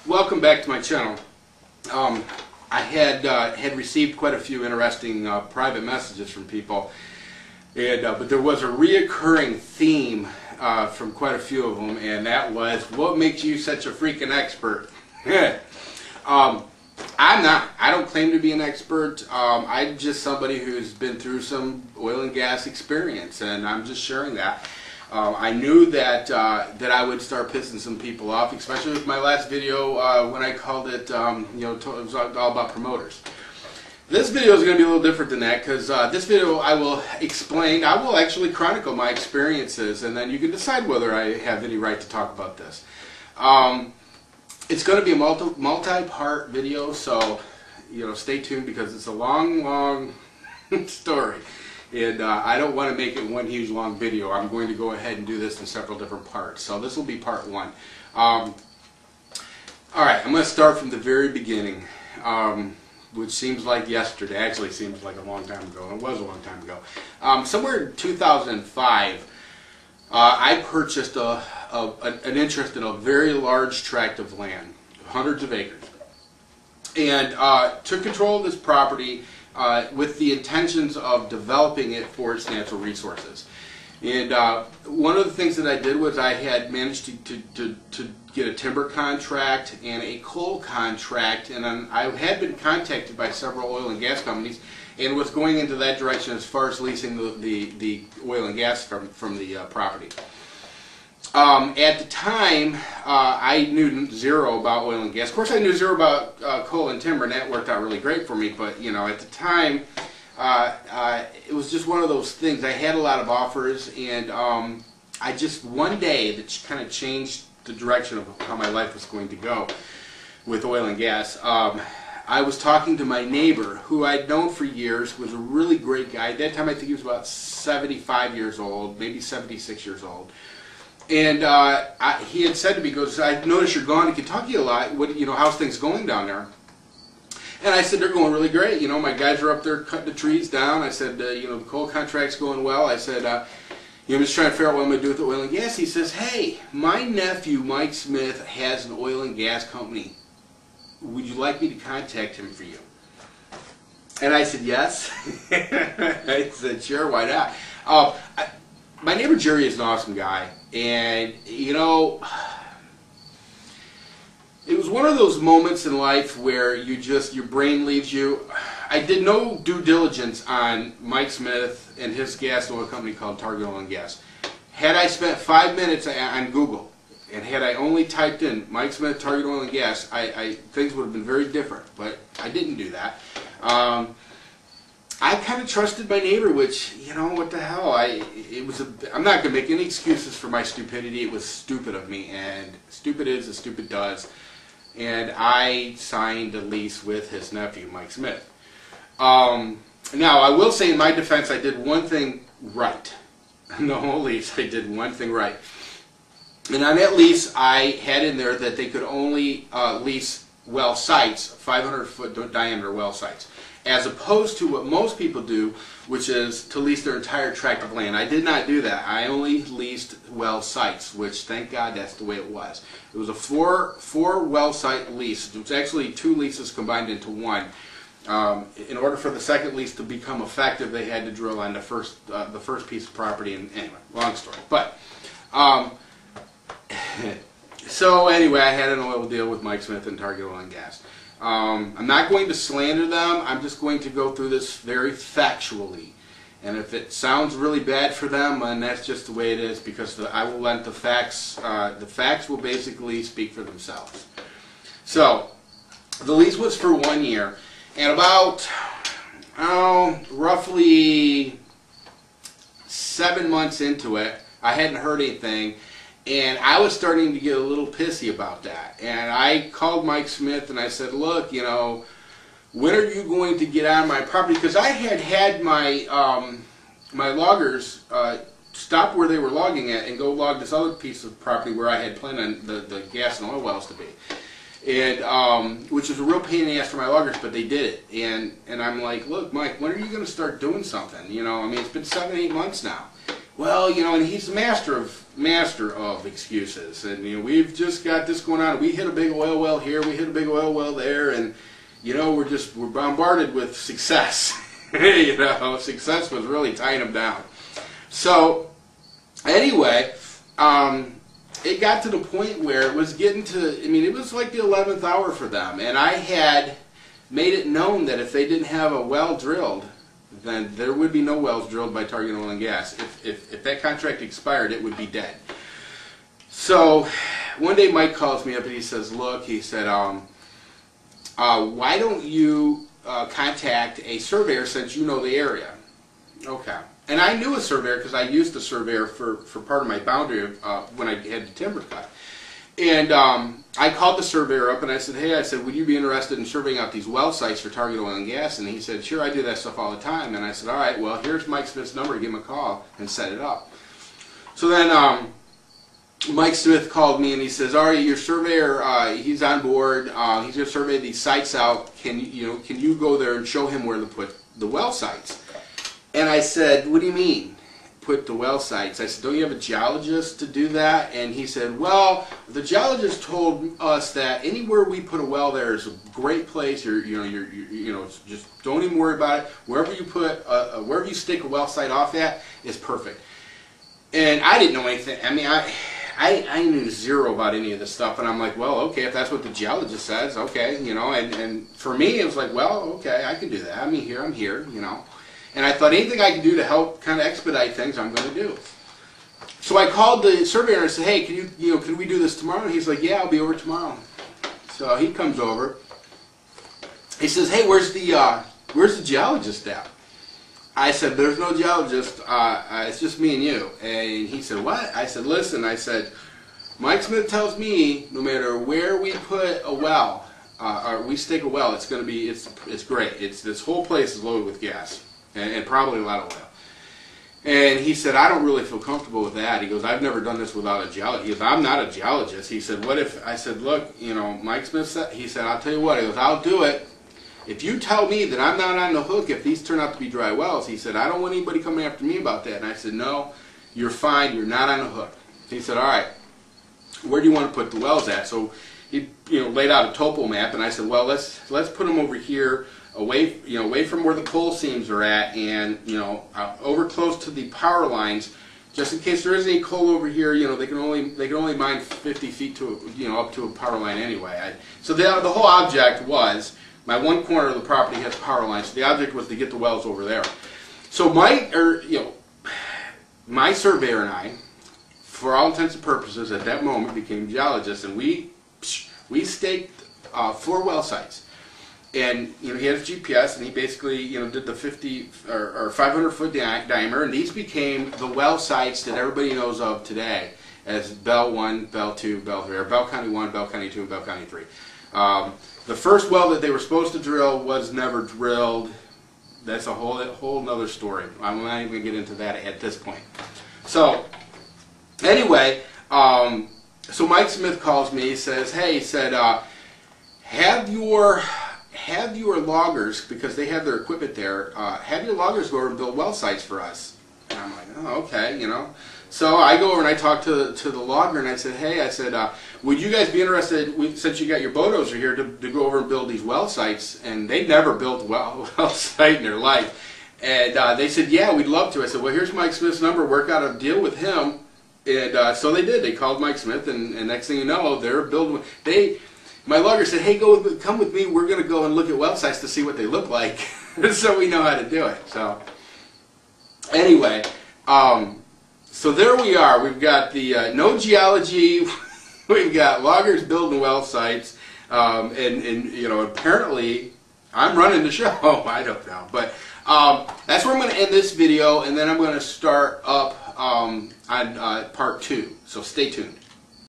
Welcome back to my channel. I had received quite a few interesting private messages from people, and but there was a reoccurring theme from quite a few of them, and that was, what makes you such a freaking expert? I'm not. I don't claim to be an expert. I'm just somebody who's been through some oil and gas experience, and I'm just sharing that. I knew that that I would start pissing some people off, especially with my last video when I called it, it was all about promoters. This video is going to be a little different than that, because this video I will actually chronicle my experiences, and then you can decide whether I have any right to talk about this. It's going to be a multi-part video, so stay tuned, because it's a long story. And I don't want to make it one huge long video. I'm going to go ahead and do this in several different parts. So this will be part one. Alright, I'm going to start from the very beginning, which seems like yesterday. Actually seems like a long time ago. It was a long time ago. Somewhere in 2005, I purchased an interest in a very large tract of land, hundreds of acres, and took control of this property with the intentions of developing it for its natural resources. And one of the things that I did was I had managed to get a timber contract and a coal contract, and I had been contacted by several oil and gas companies and was going into that direction as far as leasing the oil and gas from the property. At the time, I knew zero about oil and gas. Of course, I knew zero about coal and timber, and that worked out really great for me. But at the time, it was just one of those things. I had a lot of offers, and I just one day that kind of changed the direction of how my life was going to go with oil and gas. I was talking to my neighbor, who I'd known for years, was a really great guy. At that time, I think he was about 75 years old, maybe 76 years old. And he had said to me, he goes, "I noticed you're gone to Kentucky a lot. What, how's things going down there?" And I said, "They're going really great. My guys are up there cutting the trees down." I said, "The coal contract's going well." I said, "I'm just trying to figure out what I'm going to do with the oil and gas." He says, "Hey, my nephew, Mike Smith, has an oil and gas company. Would you like me to contact him for you?" And I said, "Yes." I said, "Sure, why not?" My neighbor Jerry is an awesome guy, and it was one of those moments in life where your brain leaves you. I did no due diligence on Mike Smith and his gas and oil company called Target Oil and Gas. Had I spent 5 minutes on Google, and had I only typed in Mike Smith, Target Oil and Gas, things would have been very different, but I didn't do that. I kind of trusted my neighbor, which, what the hell, I'm not going to make any excuses for my stupidity. It was stupid of me, and stupid is as stupid does. And I signed a lease with his nephew, Mike Smith. Now, I will say in my defense, I did one thing right. In the whole lease, I did one thing right. And on that lease, I had in there that they could only lease well sites, 500-foot diameter well sites, as opposed to what most people do, which is to lease their entire tract of land. I did not do that. I only leased well sites, which, thank God, that's the way it was. It was a four well site lease. It was actually 2 leases combined into one. In order for the second lease to become effective, they had to drill on the first piece of property. And anyway, long story. But so anyway, I had an oil deal with Mike Smith and Target Oil and Gas. I'm not going to slander them. I'm just going to go through this very factually. And if it sounds really bad for them, then that's just the way it is, because I will let the facts will basically speak for themselves. So, the lease was for 1 year. And about, roughly 7 months into it, I hadn't heard anything. And I was starting to get a little pissy about that. And I called Mike Smith and I said, "Look, when are you going to get on my property?" Because I had my my loggers stop where they were logging at and go log this other piece of property where I had planned on the gas and oil wells to be. And which was a real pain in the ass for my loggers, but they did it. And I'm like, "Look, Mike, when are you going to start doing something? It's been 7, 8 months now. well, you know, and he's the master of excuses, and you know, we've just got this going on. We hit a big oil well here, we hit a big oil well there, and you know, we're bombarded with success. You know, success was really tying him down. So anyway, it got to the point where it was getting to, I mean, it was like the 11th hour for them, and I had made it known that if they didn't have a well drilled, then there would be no wells drilled by Target Oil and Gas. If that contract expired, it would be dead. So one day Mike calls me up and he says, look, he said, why don't you contact a surveyor since you know the area? Okay. And I knew a surveyor because I used a surveyor for part of my boundary when I had the timber cut. And I called the surveyor up and I said, hey, I said, would you be interested in surveying out these well sites for Target Oil and Gas? And he said, sure, I do that stuff all the time. And I said, all right, well, here's Mike Smith's number, give him a call and set it up. So then Mike Smith called me and he says, all right, your surveyor, he's on board, he's going to survey these sites out. Can you go there and show him where to put the well sites? And I said, what do you mean, put the well sites? I said, don't you have a geologist to do that? And he said, well, the geologist told us that anywhere we put a well there is a great place. Just don't even worry about it. Wherever you put, wherever you stick a well site off at is perfect. And I didn't know anything. I mean, I knew zero about any of this stuff, and I'm like, well, okay, if that's what the geologist says, okay, you know. And for me, it was like, well, okay, I can do that. I'm here, you know. And I thought anything I could do to help kind of expedite things, I'm going to do. So I called the surveyor and I said, hey, can we do this tomorrow? And he's like, yeah, I'll be over tomorrow. So he comes over. He says, hey, where's the geologist at? I said, there's no geologist. It's just me and you. And he said, what? I said, listen, I said, Mike Smith tells me no matter where we put a well, or we stick a well, it's going to be, it's great. This whole place is loaded with gas. And probably a lot of oil. And he said, I don't really feel comfortable with that. He goes, I've never done this without a geologist. He goes, I'm not a geologist. He said, what if, I said, look, you know, Mike Smith said, he said, I'll tell you what, he goes, I'll do it. If you tell me that I'm not on the hook if these turn out to be dry wells, he said, I don't want anybody coming after me about that. And I said, no, you're fine, you're not on the hook. He said, all right, where do you want to put the wells at? So he laid out a topo map, and I said, well, let's put them over here, away from where the coal seams are at, and over close to the power lines, just in case there is any coal over here. They can only mine 50 feet to up to a power line anyway. So the whole object was, my one corner of the property has power lines. So the object was to get the wells over there. So my surveyor and I, for all intents and purposes, at that moment became geologists, and we staked 4 well sites. And he had his GPS, and he basically did the 50 or 500 foot diameter, and these became the well sites that everybody knows of today as Bell 1, Bell 2, Bell 3, or Bell County 1, Bell County 2, and Bell County 3. The first well that they were supposed to drill was never drilled. That's a whole nother story. I'm not even going to get into that at this point. So anyway, so Mike Smith calls me. He says, hey, he said, have your loggers, because they have their equipment there, have your loggers go over and build well sites for us. And I'm like, oh, okay, So I go over and I talk to the logger, and I said, hey, I said, would you guys be interested, since you got your bulldozer here, to go over and build these well sites? And they'd never built a well site in their life. And they said, yeah, we'd love to. I said, well, here's Mike Smith's number. Work out a deal with him. And so they did. They called Mike Smith, and next thing you know, they're building. My logger said, hey, come with me. We're going to go and look at well sites to see what they look like, so we know how to do it. So anyway, so there we are. We've got the no geology. We've got loggers building well sites, and apparently I'm running the show. I don't know, but that's where I'm going to end this video, and then I'm going to start up on part 2. So stay tuned.